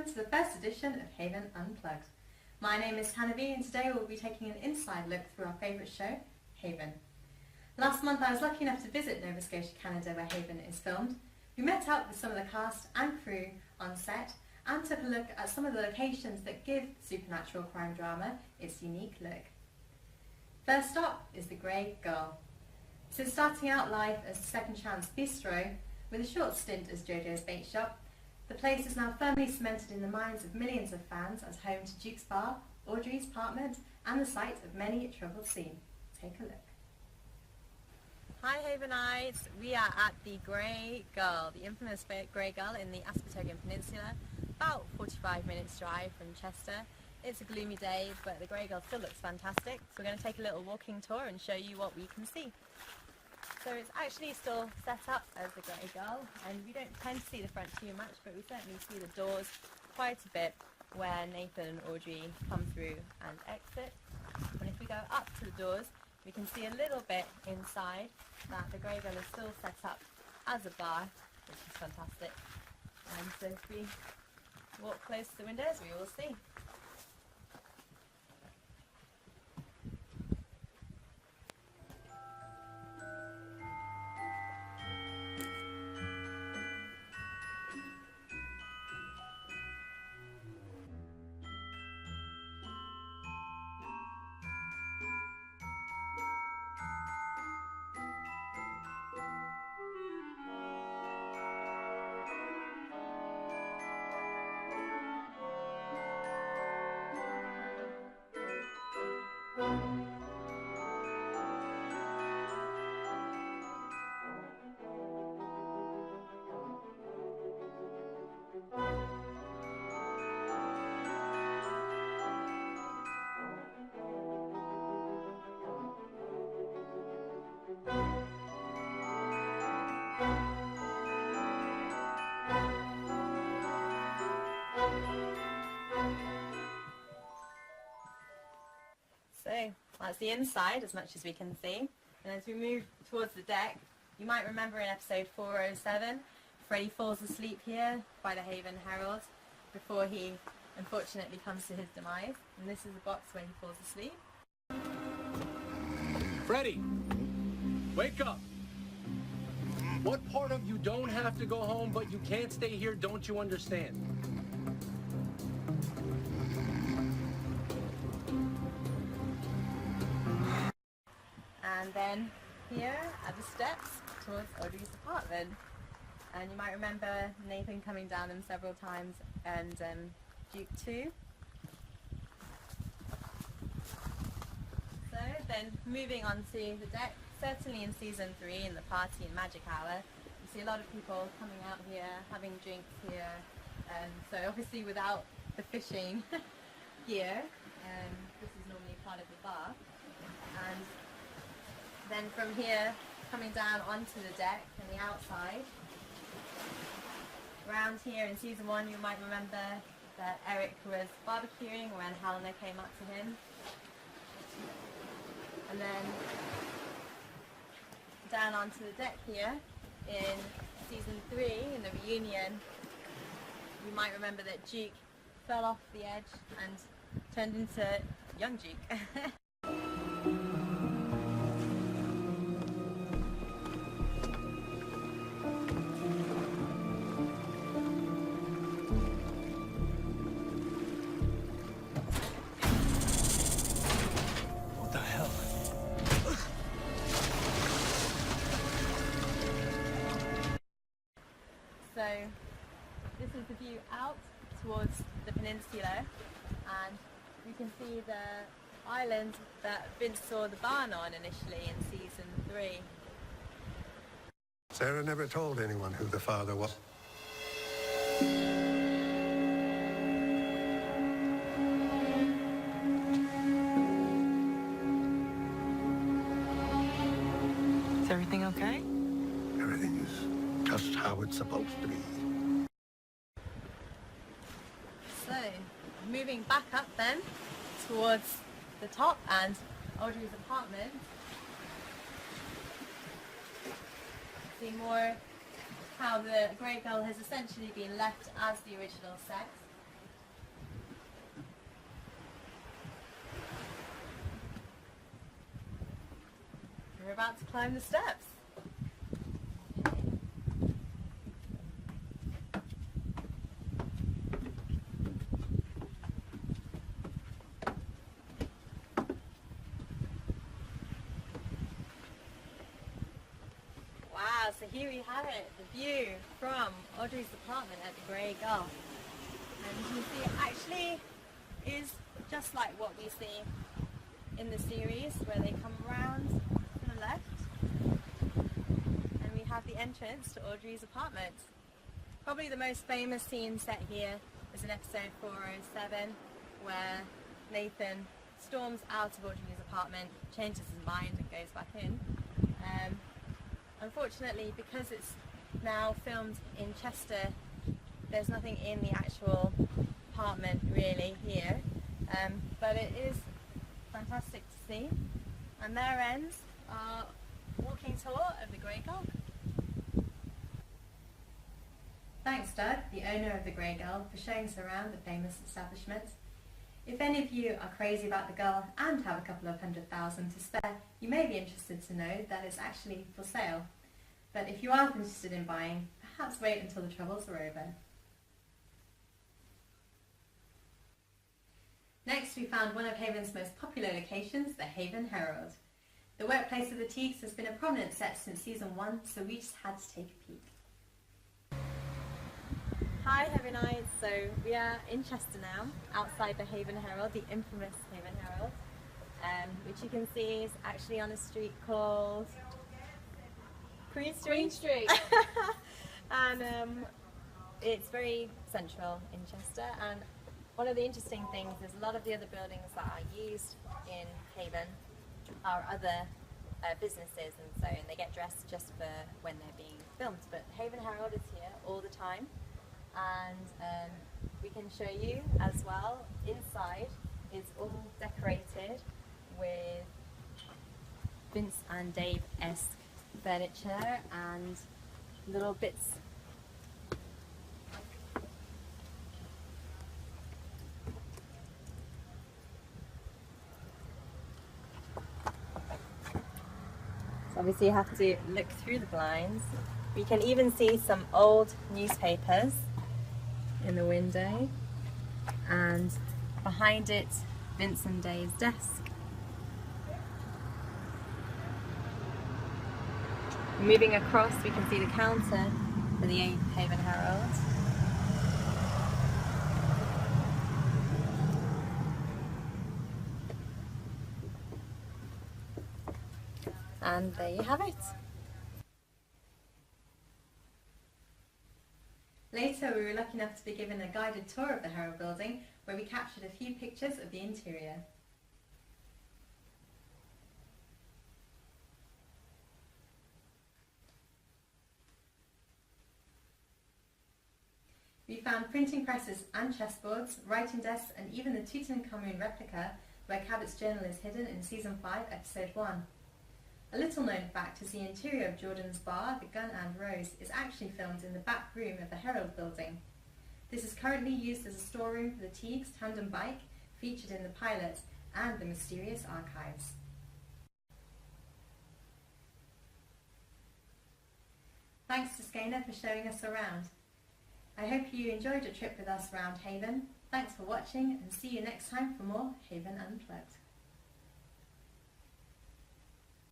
welcome to the first edition of Haven Unplugged. My name is Hannah B and today we'll be taking an inside look through our favourite show, Haven. Last month I was lucky enough to visit Nova Scotia, Canada, where Haven is filmed. We met up with some of the cast and crew on set and took a look at some of the locations that give supernatural crime drama its unique look. First up is the Grey Gull. Since starting out life as Second Chance Bistro, with a short stint as JoJo's Bait Shop, the place is now firmly cemented in the minds of millions of fans as home to Duke's Bar, Audrey's apartment, and the site of many a troubled scene. Take a look. Hi Havenites, we are at the Grey Gull, the infamous Grey Gull in the Aspertogan Peninsula, about 45 minutes drive from Chester. It's a gloomy day, but the Grey Gull still looks fantastic, so we're going to take a little walking tour and show you what we can see. So it's actually still set up as the Grey Gull, and we don't tend to see the front too much, but we certainly see the doors quite a bit where Nathan and Audrey come through and exit. And if we go up to the doors, we can see a little bit inside that the Grey Gull is still set up as a bar, which is fantastic. And so if we walk close to the windows, we will see. So that's the inside as much as we can see, and as we move towards the deck, you might remember in episode 407 Freddie falls asleep here by the Haven Herald before he unfortunately comes to his demise, and this is the box where he falls asleep. Freddie, wake up! What part of you don't have to go home but you can't stay here don't you understand? And then here are the steps towards Audrey's apartment. And you might remember Nathan coming down them several times, and Duke too. So then moving on to the deck, certainly in season 3 in the party and magic hour, you see a lot of people coming out here, having drinks here. So obviously without the fishing gear, this is normally part of the bar. And then from here, coming down onto the deck and the outside. Around here in season 1, you might remember that Eric was barbecuing when Helena came up to him. And then down onto the deck here in season 3, in the reunion, you might remember that Duke fell off the edge and turned into young Duke. So this is the view out towards the peninsula, and you can see the island that Vince saw the barn on initially in season 3. Sarah never told anyone who the father was. Is everything okay? Everything is just how it's supposed to be. So moving back up then towards the top and Audrey's apartment, see more how the Grey Gull has essentially been left as the original set. We're about to climb the steps. Wow, so here we have it, the view from Audrey's apartment at the Grey Gulf. And you can see it actually is just like what we see in the series, where they come round to the left and we have the entrance to Audrey's apartment. Probably the most famous scene set here is in episode 407, where Nathan storms out of Audrey's apartment, changes his mind and goes back in. Unfortunately, because it's now filmed in Chester, there's nothing in the actual apartment really here, but it is fantastic to see. And there ends our walking tour of the Grey Gulf. Thanks Doug, the owner of the Grey Gull, for showing us around the famous establishment. If any of you are crazy about the Gull and have a couple of $100,000 to spare, you may be interested to know that it's actually for sale. But if you aren't interested in buying, perhaps wait until the troubles are over. Next, we found one of Haven's most popular locations, the Haven Herald. The workplace of the Teagues has been a prominent set since season 1, so we just had to take a peek. Hi Havenites, so we are in Chester now, outside the Haven Herald, the infamous Haven Herald, which you can see is actually on a street called Queen Street. And it's very central in Chester, and one of the interesting things is a lot of the other buildings that are used in Haven are other businesses and so, and they get dressed just for when they're being filmed. But Haven Herald is here all the time, and we can show you as well. Inside is all decorated with Vince and Dave-esque furniture and little bits. So obviously you have to look through the blinds. We can even see some old newspapers in the window, and behind it Vince and Dave's desk. Moving across, we can see the counter for the Haven Herald. And there you have it. Later, we were lucky enough to be given a guided tour of the Herald building, where we captured a few pictures of the interior. We found printing presses and chessboards, writing desks, and even the Tutankhamun replica where Cabot's journal is hidden in Season 5, Episode 1. A little known fact is the interior of Jordan's bar, the Gun and Rose, is actually filmed in the back room of the Herald building. This is currently used as a storeroom for the Teagues' tandem bike, featured in the pilot, and the mysterious archives. Thanks to Skaner for showing us around. I hope you enjoyed a trip with us around Haven. Thanks for watching, and see you next time for more Haven Unplugged.